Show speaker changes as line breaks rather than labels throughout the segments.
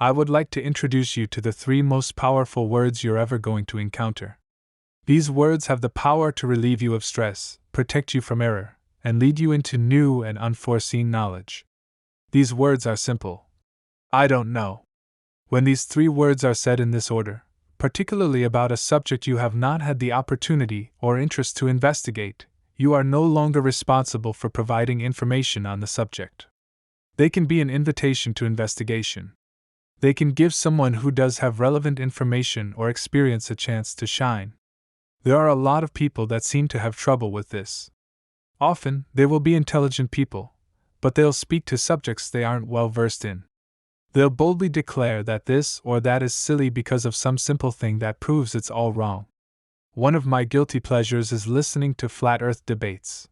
I would like to introduce you to the 3 most powerful words you're ever going to encounter. These words have the power to relieve you of stress, protect you from error, and lead you into new and unforeseen knowledge. These words are simple. I don't know. When these 3 words are said in this order, particularly about a subject you have not had the opportunity or interest to investigate, you are no longer responsible for providing information on the subject. They can be an invitation to investigation. They can give someone who does have relevant information or experience a chance to shine. There are a lot of people that seem to have trouble with this. Often, they will be intelligent people, but they'll speak to subjects they aren't well versed in. They'll boldly declare that this or that is silly because of some simple thing that proves it's all wrong. One of my guilty pleasures is listening to flat Earth debates.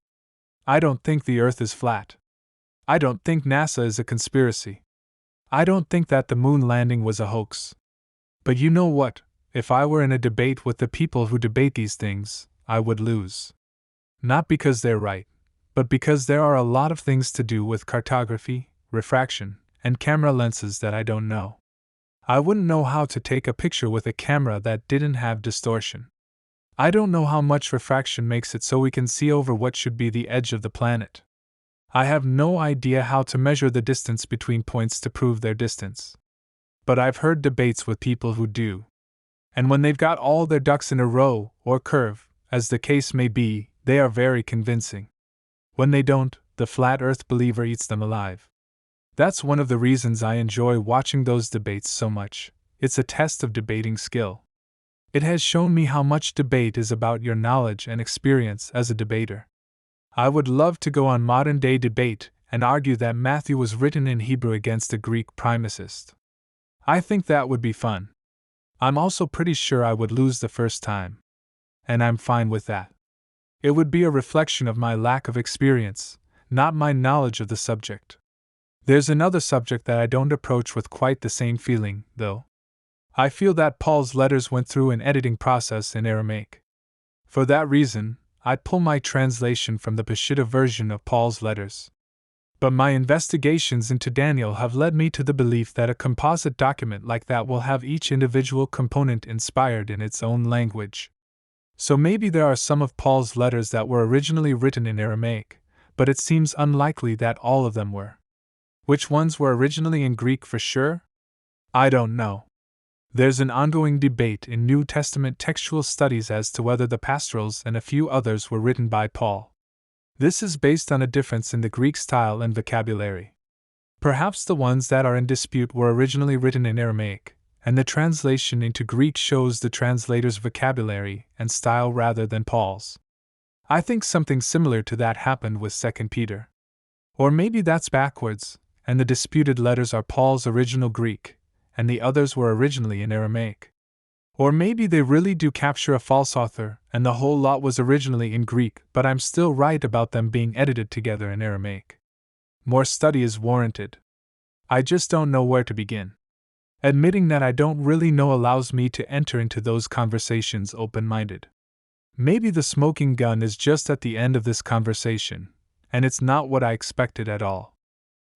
I don't think the Earth is flat. I don't think NASA is a conspiracy. I don't think that the moon landing was a hoax. But you know what? If I were in a debate with the people who debate these things, I would lose. Not because they're right, but because there are a lot of things to do with cartography, refraction, and camera lenses that I don't know. I wouldn't know how to take a picture with a camera that didn't have distortion. I don't know how much refraction makes it so we can see over what should be the edge of the planet. I have no idea how to measure the distance between points to prove their distance. But I've heard debates with people who do. And when they've got all their ducks in a row, or curve, as the case may be, they are very convincing. When they don't, the flat earth believer eats them alive. That's one of the reasons I enjoy watching those debates so much. It's a test of debating skill. It has shown me how much debate is about your knowledge and experience as a debater. I would love to go on modern-day debate and argue that Matthew was written in Hebrew against a Greek primacist. I think that would be fun. I'm also pretty sure I would lose the first time. And I'm fine with that. It would be a reflection of my lack of experience, not my knowledge of the subject. There's another subject that I don't approach with quite the same feeling, though. I feel that Paul's letters went through an editing process in Aramaic. For that reason, I'd pull my translation from the Peshitta version of Paul's letters. But my investigations into Daniel have led me to the belief that a composite document like that will have each individual component inspired in its own language. So maybe there are some of Paul's letters that were originally written in Aramaic, but it seems unlikely that all of them were. Which ones were originally in Greek for sure? I don't know. There's an ongoing debate in New Testament textual studies as to whether the pastorals and a few others were written by Paul. This is based on a difference in the Greek style and vocabulary. Perhaps the ones that are in dispute were originally written in Aramaic, and the translation into Greek shows the translator's vocabulary and style rather than Paul's. I think something similar to that happened with 2 Peter. Or maybe that's backwards, and the disputed letters are Paul's original Greek, and the others were originally in Aramaic. Or maybe they really do capture a false author, and the whole lot was originally in Greek, but I'm still right about them being edited together in Aramaic. More study is warranted. I just don't know where to begin. Admitting that I don't really know allows me to enter into those conversations open-minded. Maybe the smoking gun is just at the end of this conversation, and it's not what I expected at all.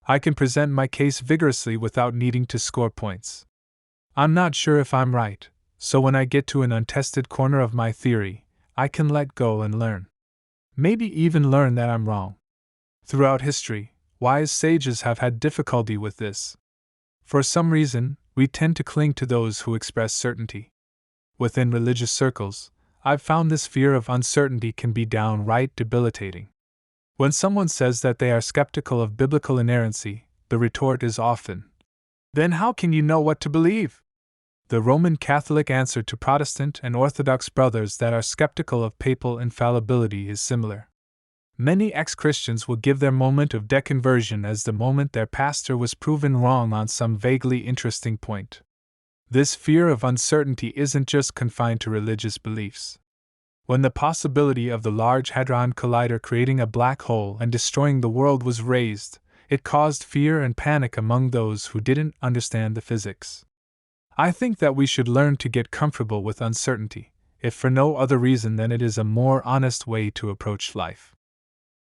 I can present my case vigorously without needing to score points. I'm not sure if I'm right, so when I get to an untested corner of my theory, I can let go and learn. Maybe even learn that I'm wrong. Throughout history, wise sages have had difficulty with this. For some reason, we tend to cling to those who express certainty. Within religious circles, I've found this fear of uncertainty can be downright debilitating. When someone says that they are skeptical of biblical inerrancy, the retort is often, "Then how can you know what to believe?" The Roman Catholic answer to Protestant and Orthodox brothers that are skeptical of papal infallibility is similar. Many ex-Christians will give their moment of deconversion as the moment their pastor was proven wrong on some vaguely interesting point. This fear of uncertainty isn't just confined to religious beliefs. When the possibility of the Large Hadron Collider creating a black hole and destroying the world was raised, it caused fear and panic among those who didn't understand the physics. I think that we should learn to get comfortable with uncertainty, if for no other reason than it is a more honest way to approach life.